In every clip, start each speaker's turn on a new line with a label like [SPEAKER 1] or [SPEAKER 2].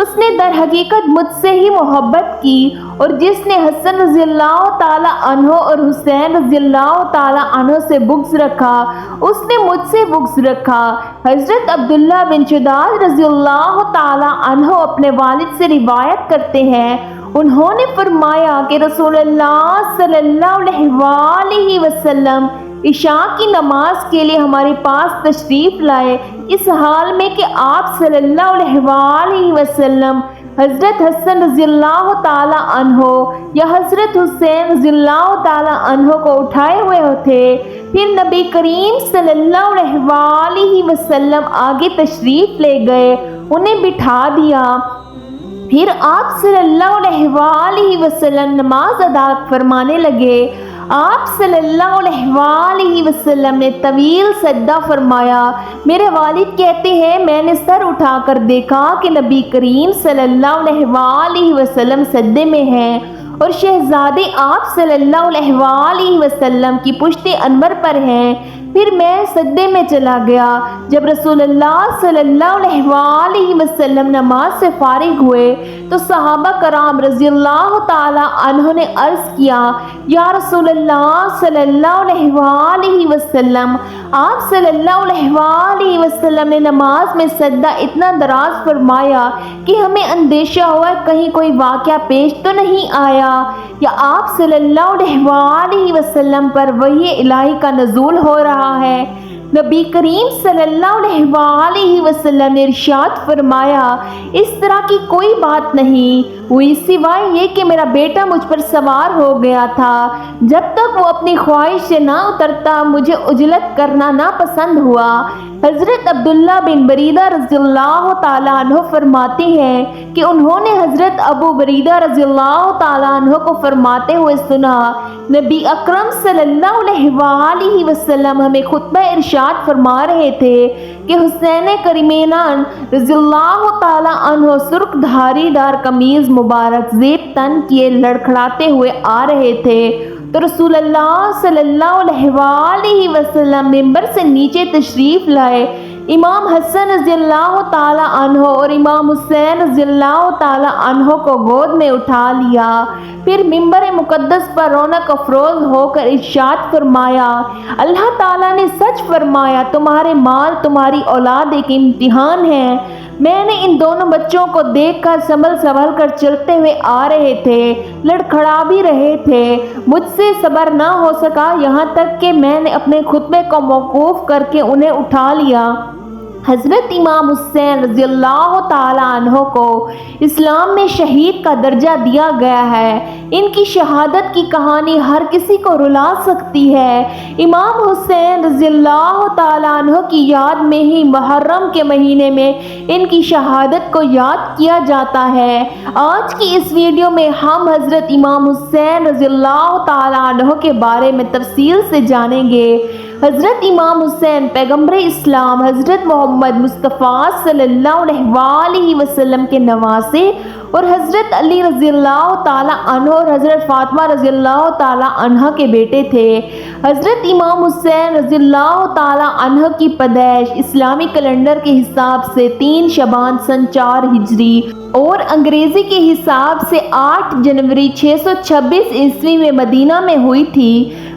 [SPEAKER 1] اس نے در حقیقت مجھ سے ہی محبت کی، اور جس نے حسن رضی اللہ تعالی عنہ اور حسین رضی اللہ تعالی عنہ سے بغض رکھا اس نے مجھ سے بغض رکھا۔ حضرت عبداللہ بن شداد رضی اللہ تعالی عنہ اپنے والد سے روایت کرتے ہیں، انہوں نے فرمایا کہ رسول اللہ صلی اللہ علیہ وآلہ وسلم عشاء کی نماز کے لیے ہمارے پاس تشریف لائے، اس حال میں کہ آپ صلی اللہ علیہ وآلہ وسلم حضرت حسن رضی اللہ تعالی عنہ یا حضرت حسین رضی اللہ تعالی عنہ کو اٹھائے ہوئے تھے۔ پھر نبی کریم صلی اللہ علیہ وآلہ وسلم آگے تشریف لے گئے، انہیں بٹھا دیا۔ پھر آپ صلی اللہ علیہ وآلہ وسلم نماز ادا فرمانے لگے۔ آپ صلی اللہ علیہ وآلہ وسلم نے طویل سجدہ فرمایا۔ میرے والد کہتے ہیں میں نے سر اٹھا کر دیکھا کہ نبی کریم صلی اللہ علیہ وآلہ وسلم سجدے میں ہیں اور شہزادے آپ صلی اللہ علیہ وآلہ وسلم کی پشت انور پر ہیں۔ پھر میں سجدے میں چلا گیا۔ جب رسول اللہ صلی اللہ علیہ وآلہ وسلم نماز سے فارغ ہوئے تو صحابہ کرام رضی اللہ تعالی عنہ نے عرض کیا، یا رسول اللہ صلی اللہ علیہ وآلہ وسلم، آپ صلی اللہ علیہ وآلہ وسلم نے نماز میں سجدہ اتنا دراز فرمایا کہ ہمیں اندیشہ ہوا کہیں کوئی واقعہ پیش تو نہیں آیا، یا آپ صلی اللہ علیہ وآلہ وسلم پر وحی الہی کا نزول ہو رہا ہے۔ نبی کریم صلی اللہ علیہ وآلہ وسلم نے ارشاد فرمایا، اس طرح کی کوئی بات نہیں ہوئی سوائے یہ کہ میرا بیٹا مجھ پر سوار ہو گیا تھا، جب تک وہ اپنی خواہش سے نہ اترتا مجھے عجلت کرنا ناپسند ہوا۔ حضرت عبداللہ بن بریدہ رضی اللہ تعالیٰ عنہ فرماتے ہیں کہ انہوں نے حضرت ابو بریدہ رضی اللہ تعالیٰ عنہ کو فرماتے ہوئے سنا، نبی اکرم صلی اللہ علیہ وآلہ وسلم ہمیں خطبہ ارشاد فرما رہے تھے کہ حسین کریمینان رضی اللہ تعالیٰ عنہ سرخ دھاری دار قمیض مبارک زیب تن کیے لڑکھڑاتے ہوئے آ رہے تھے، تو رسول اللہ صلی اللہ علیہ وآلہ وسلم ممبر سے نیچے تشریف لائے، امام حسن رضی اللہ تعالی عنہ اور امام حسین رضی اللہ تعالی عنہ کو گود میں اٹھا لیا۔ پھر ممبر مقدس پر رونق افروز ہو کر ارشاد فرمایا، اللہ تعالیٰ نے سچ فرمایا، تمہارے مال تمہاری اولاد ایک امتحان ہے۔ میں نے ان دونوں بچوں کو دیکھ کر سنبھل کر چلتے ہوئے آ رہے تھے، لڑکھڑا بھی رہے تھے، مجھ سے صبر نہ ہو سکا، یہاں تک کہ میں نے اپنے خطبے کو موقوف کر کے انہیں اٹھا لیا۔ حضرت امام حسین رضی اللہ تعالیٰ عنہ کو اسلام میں شہید کا درجہ دیا گیا ہے۔ ان کی شہادت کی کہانی ہر کسی کو رلا سکتی ہے۔ امام حسین رضی اللہ تعالیٰ عنہ کی یاد میں ہی محرم کے مہینے میں ان کی شہادت کو یاد کیا جاتا ہے۔ آج کی اس ویڈیو میں ہم حضرت امام حسین رضی اللہ تعالیٰ عنہ کے بارے میں تفصیل سے جانیں گے۔ حضرت امام حسین پیغمبر اسلام حضرت محمد مصطفیٰ صلی اللہ علیہ وآلہ وسلم کے نواسے اور حضرت علی رضی اللہ تعالیٰ عنہ اور حضرت فاطمہ رضی اللہ تعالیٰ عنہ کے بیٹے تھے۔ حضرت امام حسین رضی اللہ تعالیٰ عنہ کی پیدائش اسلامی کیلنڈر کے حساب سے 3 شعبان سن 4 ہجری اور انگریزی کے حساب سے 8 جنوری 626 عیسوی میں مدینہ میں ہوئی تھی۔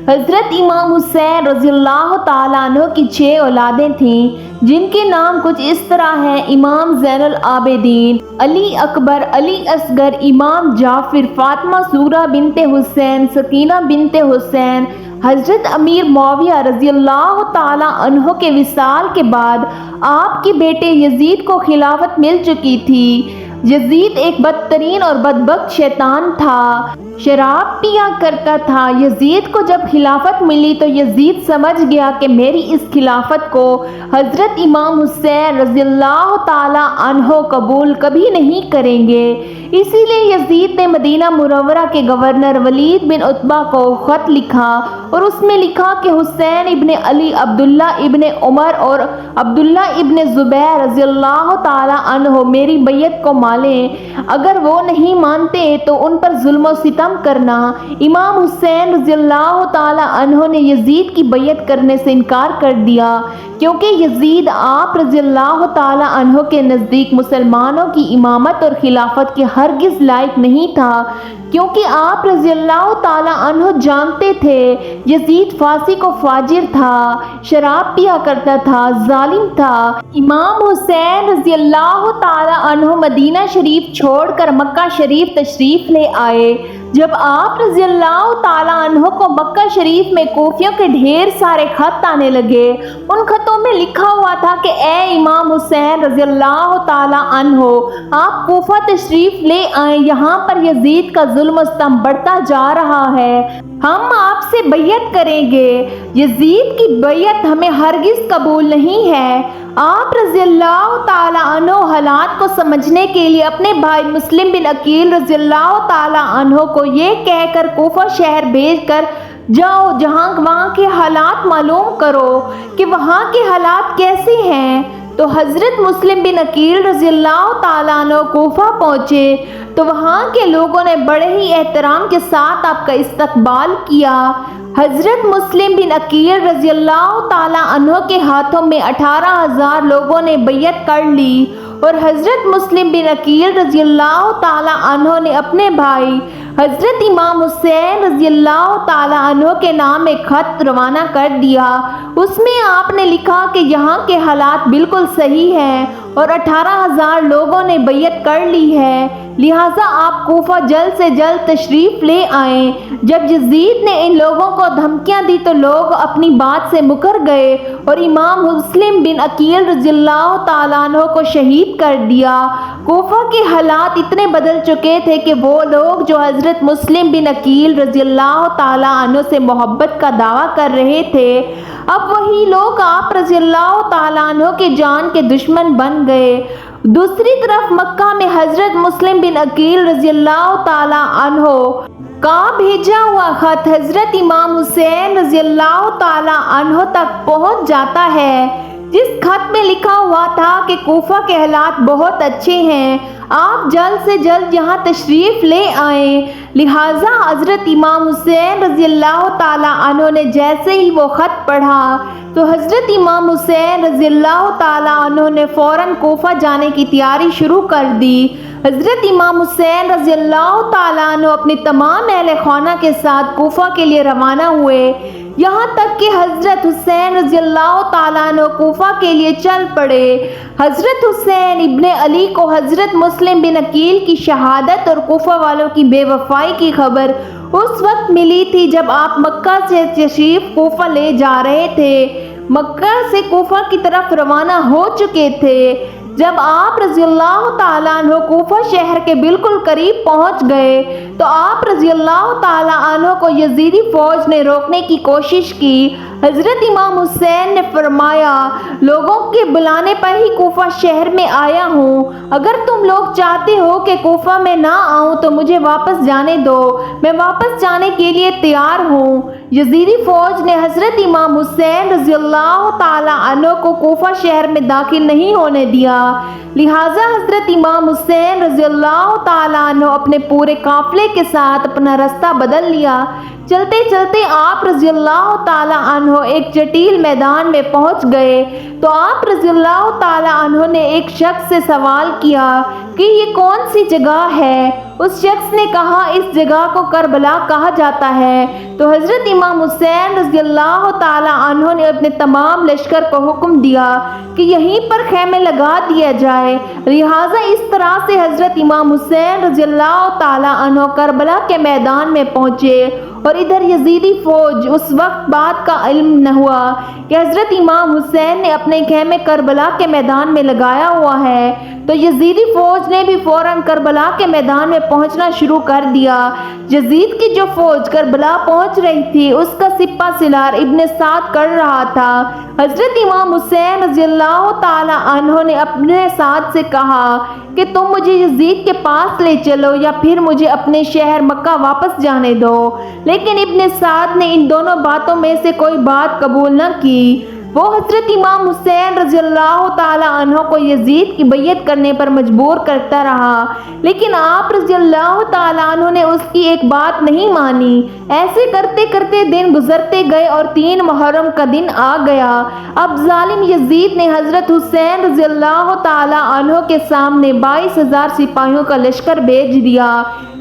[SPEAKER 1] حضرت امام حسین رضی اللہ تعالیٰ عنہ کی 6 اولادیں تھیں، جن کے نام کچھ اس طرح ہیں: امام زین العابدین، علی اکبر، علی اصغر، امام جعفر، فاطمہ زہرا بنت حسین، سکینہ بنت حسین۔ حضرت امیر معاویہ رضی اللہ تعالیٰ عنہ کے وصال کے بعد آپ کے بیٹے یزید کو خلافت مل چکی تھی۔ یزید ایک بدترین اور بدبخت شیطان تھا، شراب پیا کرتا تھا۔ یزید کو جب خلافت ملی تو یزید سمجھ گیا کہ میری اس خلافت کو حضرت امام حسین رضی اللہ تعالیٰ عنہ قبول کبھی نہیں کریں گے۔ اسی لیے یزید نے مدینہ منورہ کے گورنر ولید بن عتبہ کو خط لکھا اور اس میں لکھا کہ حسین ابن علی، عبداللہ ابن عمر اور عبداللہ ابن زبیر رضی اللہ تعالیٰ عنہ میری بیعت کو مانیں، اگر وہ نہیں مانتے تو ان پر ظلم و ستم ختم کرنا۔ امام حسین رضی اللہ تعالی عنہ نے یزید کی بیعت کرنے سے انکار کر دیا کیونکہ یزید آپ رضی اللہ تعالی عنہ کے نزدیک مسلمانوں کی امامت اور خلافت کے ہرگز لائق نہیں تھا، کیونکہ آپ رضی اللہ تعالی عنہ جانتے تھے یزید فاسق و فاجر تھا، شراب پیا کرتا تھا، ظالم تھا۔ امام حسین رضی اللہ تعالی عنہ مدینہ شریف چھوڑ کر مکہ شریف تشریف لے آئے۔ جب آپ رضی اللہ تعالی عنہ کو مکہ شریف میں کوفیوں کے ڈھیر سارے خط آنے لگے، ان خطوں میں لکھا ہوا تھا کہ اے امام حسین رضی اللہ تعالی عنہ، آپ کوفہ تشریف لے آئیں، یہاں پر یزید کا ظلم و ستم بڑھتا جا رہا ہے، ہم آپ سے بیعت کریں گے، یزید کی بیعت ہمیں ہرگز قبول نہیں ہے۔ آپ رضی اللہ تعالی عنہ حالات کو سمجھنے کے لیے اپنے بھائی مسلم بن عقیل رضی اللہ تعالی عنہ کو یہ کہہ کر کوفہ شہر بھیج کر جاؤ، وہاں کے حالات معلوم کرو کہ وہاں کے حالات کیسے ہیں۔ تو حضرت مسلم بن عقیل رضی اللہ تعالیٰ عنہ کوفہ پہنچے تو وہاں کے لوگوں نے بڑے ہی احترام کے ساتھ آپ کا استقبال کیا۔ حضرت مسلم بن عقیل رضی اللہ تعالیٰ عنہ کے ہاتھوں میں 18,000 لوگوں نے بیعت کر لی اور حضرت مسلم بن عقیل رضی اللہ تعالیٰ عنہ نے اپنے بھائی حضرت امام حسین رضی اللہ تعالیٰ عنہ کے نام ایک خط روانہ کر دیا۔ اس میں آپ نے لکھا کہ یہاں کے حالات بالکل صحیح ہیں اور 18,000 لوگوں نے بیعت کر لی ہے، لہٰذا آپ کوفہ جلد سے جلد تشریف لے آئیں۔ جب یزید نے ان لوگوں کو دھمکیاں دی تو لوگ اپنی بات سے مکر گئے اور امام مسلم بن عقیل رضی اللہ تعالیٰ عنہ کو شہید کر دیا۔ کوفہ کے حالات اتنے بدل چکے تھے کہ وہ لوگ جو حضرت مسلم بن عقیل رضی اللہ تعالیٰ عنہ سے محبت کا دعویٰ کر رہے تھے، اب وہی لوگ آپ رضی اللہ تعالیٰ عنہ کے جان کے دشمن بن گئے۔ دوسری طرف مکہ میں حضرت مسلم بن عقیل رضی اللہ تعالیٰ عنہ کا بھیجا ہوا خط حضرت امام حسین رضی اللہ تعالیٰ عنہ تک پہنچ جاتا ہے، جس خط میں لکھا ہوا تھا کہ کوفہ کے حالات بہت اچھے ہیں، آپ جلد سے جلد یہاں تشریف لے آئیں۔ لہٰذا حضرت امام حسین رضی اللہ تعالیٰ عنہ نے جیسے ہی وہ خط پڑھا تو حضرت امام حسین رضی اللہ تعالیٰ عنہ نے فوراً کوفہ جانے کی تیاری شروع کر دی۔ حضرت امام حسین رضی اللہ تعالیٰ عنہ اپنی تمام اہل خانہ کے ساتھ کوفہ کے لیے روانہ ہوئے، یہاں تک کہ حضرت حسین رضی اللہ تعالیٰ عنہ کوفہ کے لیے چل پڑے۔ حضرت حسین ابن علی کو حضرت مسلم بن عقیل کی شہادت اور کوفہ والوں کی بے وفائی کی خبر اس وقت ملی تھی جب آپ مکہ سے تشریف کوفہ لے جا رہے تھے، مکہ سے کوفہ کی طرف روانہ ہو چکے تھے۔ جب آپ رضی اللہ تعالیٰ عنہ کوفہ شہر کے بالکل قریب پہنچ گئے تو آپ رضی اللہ تعالیٰ عنہ کو یزیدی فوج نے روکنے کی کوشش کی۔ حضرت امام حسین نے فرمایا، لوگوں کے بلانے پر ہی کوفہ شہر میں آیا ہوں، اگر تم لوگ چاہتے ہو کہ کوفہ میں نہ آؤں تو مجھے واپس جانے دو، میں واپس جانے کے لیے تیار ہوں۔ یزیدی فوج نے حضرت امام حسین رضی اللہ تعالیٰ عنہ کو کوفہ شہر میں داخل نہیں ہونے دیا، لہٰذا حضرت امام حسین رضی اللہ تعالیٰ عنہ اپنے پورے قافلے کے ساتھ اپنا راستہ بدل لیا۔ چلتے چلتے آپ رضی اللہ تعالیٰ عنہ ایک جٹیل میدان میں پہنچ گئے تو آپ رضی اللہ تعالیٰ عنہ نے ایک شخص سے سوال کیا کہ یہ کون سی جگہ ہے؟ اس شخص نے کہا اس جگہ کو کربلا کہا جاتا ہے۔ تو حضرت امام حسین رضی اللہ تعالیٰ عنہ نے اپنے تمام لشکر کو حکم دیا کہ یہیں پر خیمے لگا دیا جائے، لہٰذا اس طرح سے حضرت امام حسین رضی اللہ تعالیٰ عنہ کربلا کے میدان میں پہنچے اور ادھر یزیدی فوج اس وقت بات کا علم نہ ہوا کہ حضرت امام حسین نے اپنے خیمے کربلا کے میدان میں لگایا ہوا ہے، تو یزیدی فوج نے بھی فوراً کربلا کے میدان میں پہنچنا شروع کر دیا۔ یزید کی جو فوج کربلا پہنچ رہی تھی اس کا سپہ سالار ابن سعد کر رہا تھا۔ حضرت امام حسین رضی اللہ تعالی عنہ نے اپنے سعد سے کہا کہ تم مجھے یزید کے پاس لے چلو یا پھر مجھے اپنے شہر مکہ واپس جانے دو، لیکن ابن سعد نے ان دونوں باتوں میں سے کوئی بات قبول نہ کی۔ وہ حضرت امام حسین رضی اللہ تعالی عنہ کو یزید کی بیعت کرنے پر مجبور کرتا رہا، لیکن آپ رضی اللہ تعالی عنہ نے اس کی ایک بات نہیں مانی۔ ایسے کرتے کرتے دن گزرتے گئے اور 3 محرم کا دن آ گیا۔ اب ظالم یزید نے حضرت حسین رضی اللہ تعالی عنہ کے سامنے 22,000 سپاہیوں کا لشکر بھیج دیا۔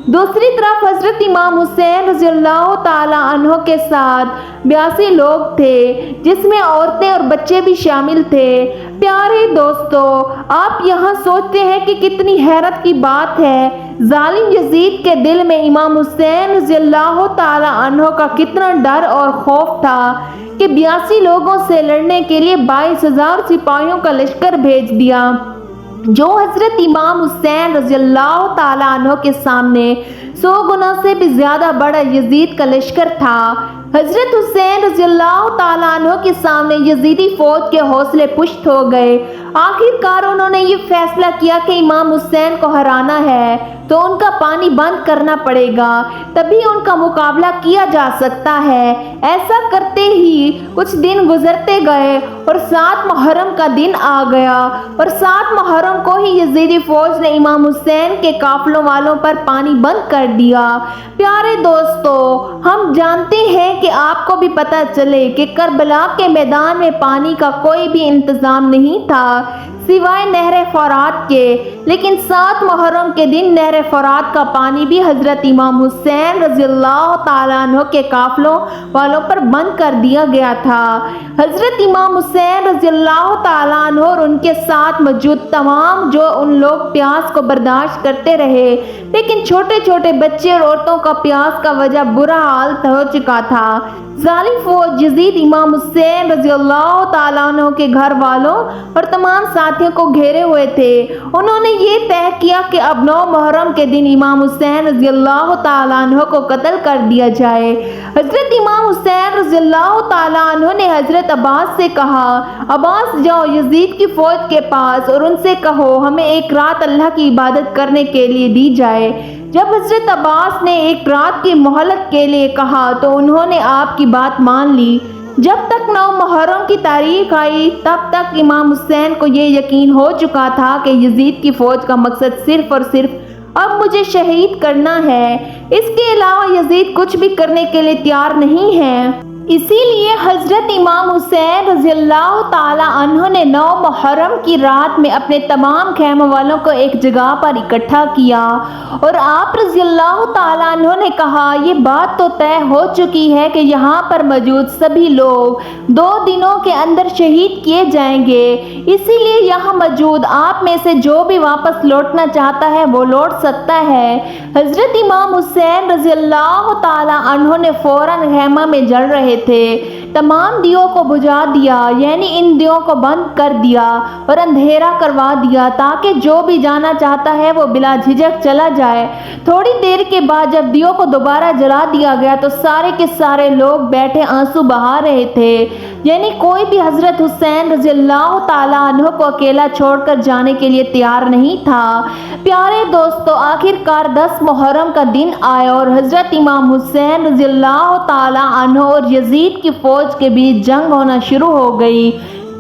[SPEAKER 1] دوسری طرف حضرت امام حسین رضی اللہ تعالی عنہ کے ساتھ 82 لوگ تھے، جس میں عورتیں اور بچے بھی شامل تھے۔ پیارے دوستو، آپ یہاں سوچتے ہیں کہ کتنی حیرت کی بات ہے، ظالم یزید کے دل میں امام حسین رضی اللہ تعالی عنہ کا کتنا ڈر اور خوف تھا کہ 82 لوگوں سے لڑنے کے لیے 22,000 سپاہیوں کا لشکر بھیج دیا، جو حضرت امام حسین رضی اللہ تعالی عنہ کے سامنے 100 گنا سے بھی زیادہ بڑا یزید کا لشکر تھا۔ حضرت حسین رضی اللہ تعالی عنہ کے سامنے یزیدی فوج کے حوصلے پشت ہو گئے۔ آخر کار انہوں نے یہ فیصلہ کیا کہ امام حسین کو ہرانا ہے تو ان کا پانی بند کرنا پڑے گا، تبھی ان کا مقابلہ کیا جا سکتا ہے۔ ایسا کرتے ہی کچھ دن گزرتے گئے اور 7 محرم کا دن آ گیا، اور 7 محرم کو ہی یزیدی فوج نے امام حسین کے قافلوں والوں پر پانی بند کر دیا۔ پیارے دوستو، ہم جانتے ہیں کہ آپ کو بھی پتہ چلے کہ کربلا کے میدان میں پانی کا کوئی بھی انتظام نہیں تھا سوائے نہر فرات کے، لیکن 7 محرم کے دن نہر فرات کا پانی بھی حضرت امام حسین رضی اللہ تعالیٰ عنہ کے قافلوں والوں پر بند کر دیا گیا تھا۔ حضرت امام حسین رضی اللہ تعالیٰ عنہ اور ان کے ساتھ موجود تمام ان لوگ پیاس کو برداشت کرتے رہے، لیکن چھوٹے چھوٹے بچے اور عورتوں کا پیاس کا وجہ برا حال ہو چکا تھا۔ ظالم فوج یزید امام حسین رضی اللہ تعالیٰ عنہ کے گھر والوں اور تمام ساتھیوں کو گھیرے ہوئے تھے۔ انہوں نے یہ طے کیا کہ اب 9 محرم کے دن امام حسین رضی اللہ تعالیٰ عنہ کو قتل کر دیا جائے۔ حضرت امام حسین رضی اللہ تعالیٰ عنہ نے حضرت عباس سے کہا، عباس جاؤ یزید کی فوج کے پاس اور ان سے کہو ہمیں ایک رات اللہ کی عبادت کرنے کے لیے دی جائے۔ جب حضرت عباس نے ایک رات کی مہلت کے لیے کہا تو انہوں نے آپ کی بات مان لی۔ جب تک 9 محرم کی تاریخ آئی تب تک امام حسین کو یہ یقین ہو چکا تھا کہ یزید کی فوج کا مقصد صرف اور صرف اب مجھے شہید کرنا ہے، اس کے علاوہ یزید کچھ بھی کرنے کے لیے تیار نہیں ہے۔ اسی لیے حضرت امام حسین رضی اللہ تعالی عنہ نے 9 محرم کی رات میں اپنے تمام خیموں والوں کو ایک جگہ پر اکٹھا کیا اور آپ رضی اللہ تعالی عنہ نے کہا، یہ بات تو طے ہو چکی ہے کہ یہاں پر موجود سبھی لوگ 2 دنوں کے اندر شہید کیے جائیں گے، اسی لیے یہاں موجود آپ میں سے جو بھی واپس لوٹنا چاہتا ہے وہ لوٹ سکتا ہے۔ حضرت امام حسین رضی اللہ تعالی عنہ نے فوراً خیمہ میں جل رہے تھے تمام دیوں کو بجھا دیا، یعنی ان دیوں کو بند کر دیا اور اندھیرا کروا دیا تاکہ جو بھی جانا چاہتا ہے وہ بلا جھجک چلا جائے۔ تھوڑی دیر کے بعد جب دیوں کو دوبارہ جلا دیا گیا تو سارے کے سارے لوگ بیٹھے آنسو بہا رہے تھے، یعنی کوئی بھی حضرت حسین رضی اللہ تعالیٰ عنہ کو اکیلا چھوڑ کر جانے کے لیے تیار نہیں تھا۔ پیارے دوستو، آخر کار 10 محرم کا دن آیا اور حضرت امام حسین رضی اللہ تعالیٰ عنہ اور یزید کی فوج کے بیچ جنگ ہونا شروع ہو گئی،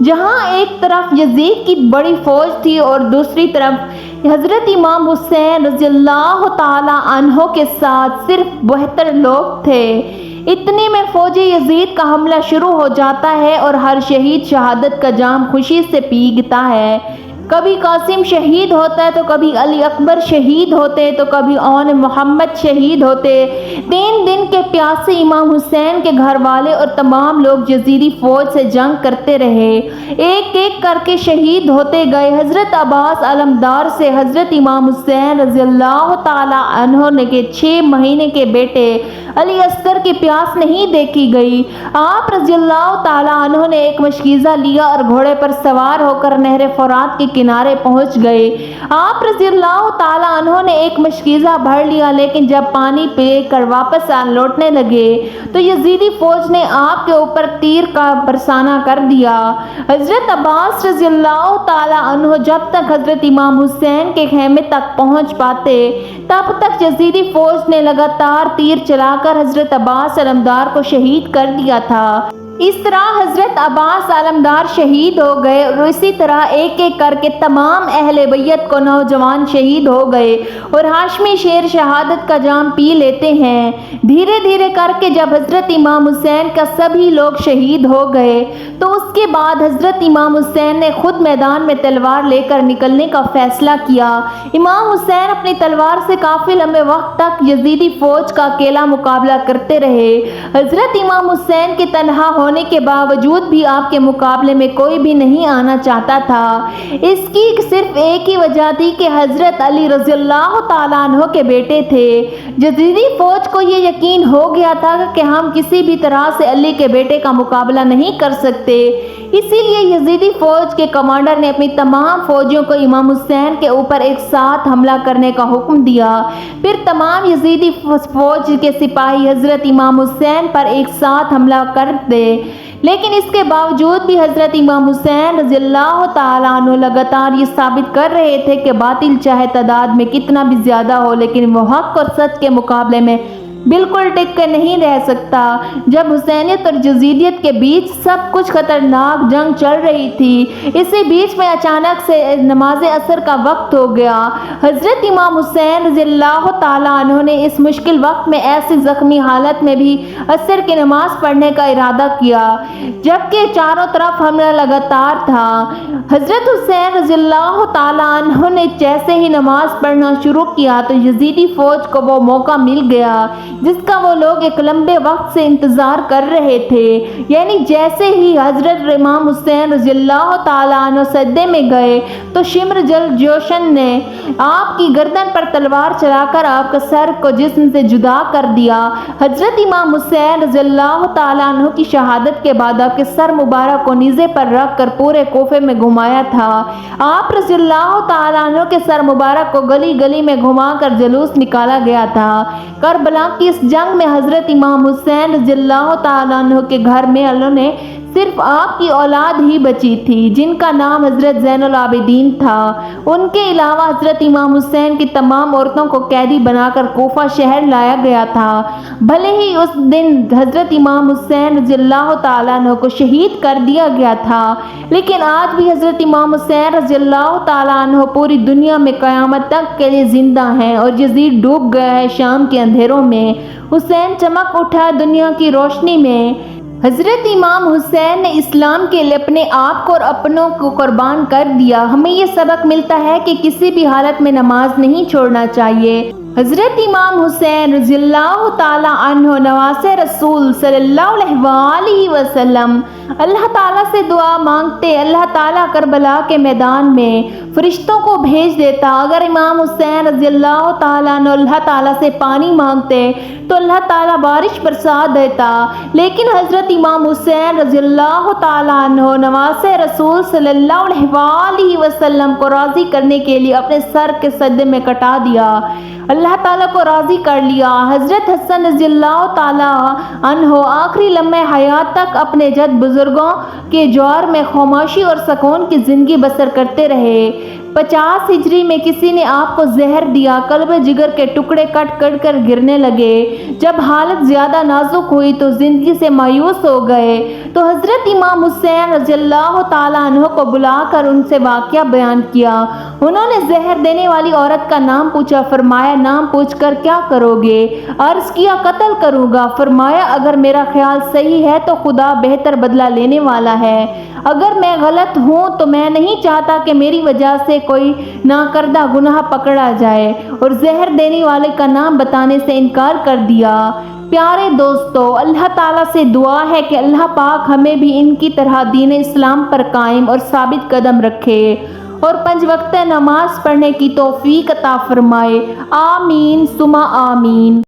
[SPEAKER 1] جہاں ایک طرف یزید کی بڑی فوج تھی اور دوسری طرف حضرت امام حسین رضی اللہ تعالی عنہ کے ساتھ صرف 72 لوگ تھے۔ اتنے میں فوج یزید کا حملہ شروع ہو جاتا ہے اور ہر شہید شہادت کا جام خوشی سے پیتا ہے۔ کبھی قاسم شہید ہوتا ہے تو کبھی علی اکبر شہید ہوتے تو کبھی اون محمد شہید ہوتے۔ 3 دن کے پیاسے امام حسین کے گھر والے اور تمام لوگ یزیدی فوج سے جنگ کرتے رہے، ایک ایک کر کے شہید ہوتے گئے۔ حضرت عباس علمدار سے حضرت امام حسین رضی اللہ تعالی عنہ نے کے 6 مہینے کے بیٹے علی اصغر کی پیاس نہیں دیکھی گئی۔ آپ رضی اللہ تعالی عنہ نے ایک مشکیزہ لیا اور گھوڑے پر سوار ہو کر نہر فرات کے کنارے پہنچ گئے۔ آپ رضی اللہ تعالی عنہ نے ایک مشکیزہ بھر لیا، لیکن جب پانی پی کر واپس لوٹنے لگے تو یزیدی فوج نے آپ کے اوپر تیر کا برسانہ کر دیا۔ حضرت عباس رضی اللہ تعالی عنہ جب تک حضرت امام حسین کے خیمے تک پہنچ پاتے تب تک یزیدی فوج نے لگاتار تیر چلا کر حضرت عباس علمدار کو شہید کر دیا تھا۔ اس طرح حضرت عباس علمدار شہید ہو گئے اور اسی طرح ایک ایک کر کے تمام اہل بیت کو نوجوان شہید ہو گئے اور ہاشمی شیر شہادت کا جام پی لیتے ہیں۔ دھیرے دھیرے کر کے جب حضرت امام حسین کا سبھی لوگ شہید ہو گئے تو اس کے بعد حضرت امام حسین نے خود میدان میں تلوار لے کر نکلنے کا فیصلہ کیا۔ امام حسین اپنی تلوار سے کافی لمبے وقت تک یزیدی فوج کا اکیلا مقابلہ کرتے رہے۔ حضرت امام حسین کے تنہا ہونے کے باوجود بھی آپ کے مقابلے میں کوئی بھی نہیں آنا چاہتا تھا۔ اس کی صرف ایک ہی وجہ تھی کہ حضرت علی رضی اللہ تعالیٰ عنہ کے بیٹے تھے۔ یزیدی فوج کو یہ یقین ہو گیا تھا کہ ہم کسی بھی طرح سے علی کے بیٹے کا مقابلہ نہیں کر سکتے، اسی لیے یزیدی فوج کے کمانڈر نے اپنی تمام فوجیوں کو امام حسین کے اوپر ایک ساتھ حملہ کرنے کا حکم دیا۔ پھر تمام یزیدی فوج کے سپاہی حضرت امام حسین پر ایک ساتھ حملہ کر دے، لیکن اس کے باوجود بھی حضرت امام حسین رضی اللہ تعالیٰ عنہ لگاتار یہ ثابت کر رہے تھے کہ باطل چاہے تعداد میں کتنا بھی زیادہ ہو لیکن وہ حق اور سچ کے مقابلے میں بالکل ٹک کے نہیں رہ سکتا۔ جب حسینیت اور یزیدیت کے بیچ سب کچھ خطرناک جنگ چل رہی تھی، اسی بیچ میں اچانک سے نماز عصر کا وقت ہو گیا۔ حضرت امام حسین رضی اللہ تعالیٰ عنہ نے اس مشکل وقت میں ایسی زخمی حالت میں بھی عصر کی نماز پڑھنے کا ارادہ کیا جبکہ چاروں طرف حملہ لگاتار تھا۔ حضرت حسین رضی اللہ تعالیٰ عنہ نے جیسے ہی نماز پڑھنا شروع کیا تو یزیدی فوج کو وہ موقع مل گیا جس کا وہ لوگ ایک لمبے وقت سے انتظار کر رہے تھے، یعنی جیسے ہی حضرت امام حسین رضی اللہ تعالیٰ عنہ سجدے میں گئے تو شمر جل جوشن نے آپ کی گردن پر تلوار چلا کر آپ کا سر کو جسم سے جدا کر دیا۔ حضرت امام حسین رضی اللہ تعالیٰ عنہ کی شہادت کے بعد آپ کے سر مبارک کو نیزے پر رکھ کر پورے کوفے میں گھمایا تھا۔ آپ رضی اللہ تعالیٰ عنہ کے سر مبارک کو گلی گلی میں گھما کر جلوس نکالا گیا تھا۔ کربلا کی اس جنگ میں حضرت امام حسین رضی اللہ تعالیٰ عنہ کے گھر میں اللہ نے صرف آپ کی اولاد ہی بچی تھی جن کا نام حضرت زین العابدین تھا۔ ان کے علاوہ حضرت امام حسین کی تمام عورتوں کو قیدی بنا کر کوفہ شہر لایا گیا تھا۔ بھلے ہی اس دن حضرت امام حسین رضی اللہ تعالیٰ عنہ کو شہید کر دیا گیا تھا، لیکن آج بھی حضرت امام حسین رضی اللہ تعالیٰ عنہ پوری دنیا میں قیامت تک کے لیے زندہ ہیں اور یزید ڈوب گیا ہے شام کے اندھیروں میں، حسین چمک اٹھا دنیا کی روشنی میں۔ حضرت امام حسین نے اسلام کے لیے اپنے آپ کو اور اپنوں کو قربان کر دیا۔ ہمیں یہ سبق ملتا ہے کہ کسی بھی حالت میں نماز نہیں چھوڑنا چاہیے۔ حضرت امام حسین رضی اللہ تعالیٰ عنہ نواسے رسول صلی اللہ علیہ وآلہ وسلم اللہ تعالیٰ سے دعا مانگتے، اللہ تعالیٰ کربلا کے میدان میں فرشتوں کو بھیج دیتا۔ اگر امام حسین رضی اللہ تعالیٰ عنہ اللہ تعالیٰ سے پانی مانگتے تو اللہ تعالیٰ بارش برسا دیتا، لیکن حضرت امام حسین رضی اللہ تعالیٰ عنہ نواسے رسول صلی اللہ علیہ وآلہ وسلم کو راضی کرنے کے لیے اپنے سر کے سجدے میں کٹا دیا، اللہ تعالیٰ کو راضی کر لیا۔ حضرت حسن رضی اللہ تعالیٰ عنہ آخری لمحے حیات تک اپنے جد بزرگوں کے جوار میں خاموشی اور سکون کی زندگی بسر کرتے رہے۔ 50 ہجری میں کسی نے آپ کو زہر دیا، قلب جگر کے ٹکڑے کٹ کٹ کر گرنے لگے۔ جب حالت زیادہ نازک ہوئی تو زندگی سے مایوس ہو گئے تو حضرت امام حسین رضی اللہ تعالیٰ عنہ کو بلا کر ان سے واقعہ بیان کیا۔ انہوں نے زہر دینے والی عورت کا نام پوچھا، فرمایا نام پوچھ کر کیا کرو گے؟ عرض کیا قتل کروں گا۔ فرمایا اگر میرا خیال صحیح ہے تو خدا بہتر بدلہ لینے والا ہے، اگر میں غلط ہوں تو میں نہیں چاہتا کہ میری وجہ سے کوئی ناکردہ گناہ پکڑا جائے، اور زہر دینے والے کا نام بتانے سے انکار کر دیا۔ پیارے دوستو، اللہ تعالیٰ سے دعا ہے کہ اللہ پاک ہمیں بھی ان کی طرح دین اسلام پر قائم اور ثابت قدم رکھے اور 5 وقت نماز پڑھنے کی توفیق عطا فرمائے۔ آمین ثم آمین۔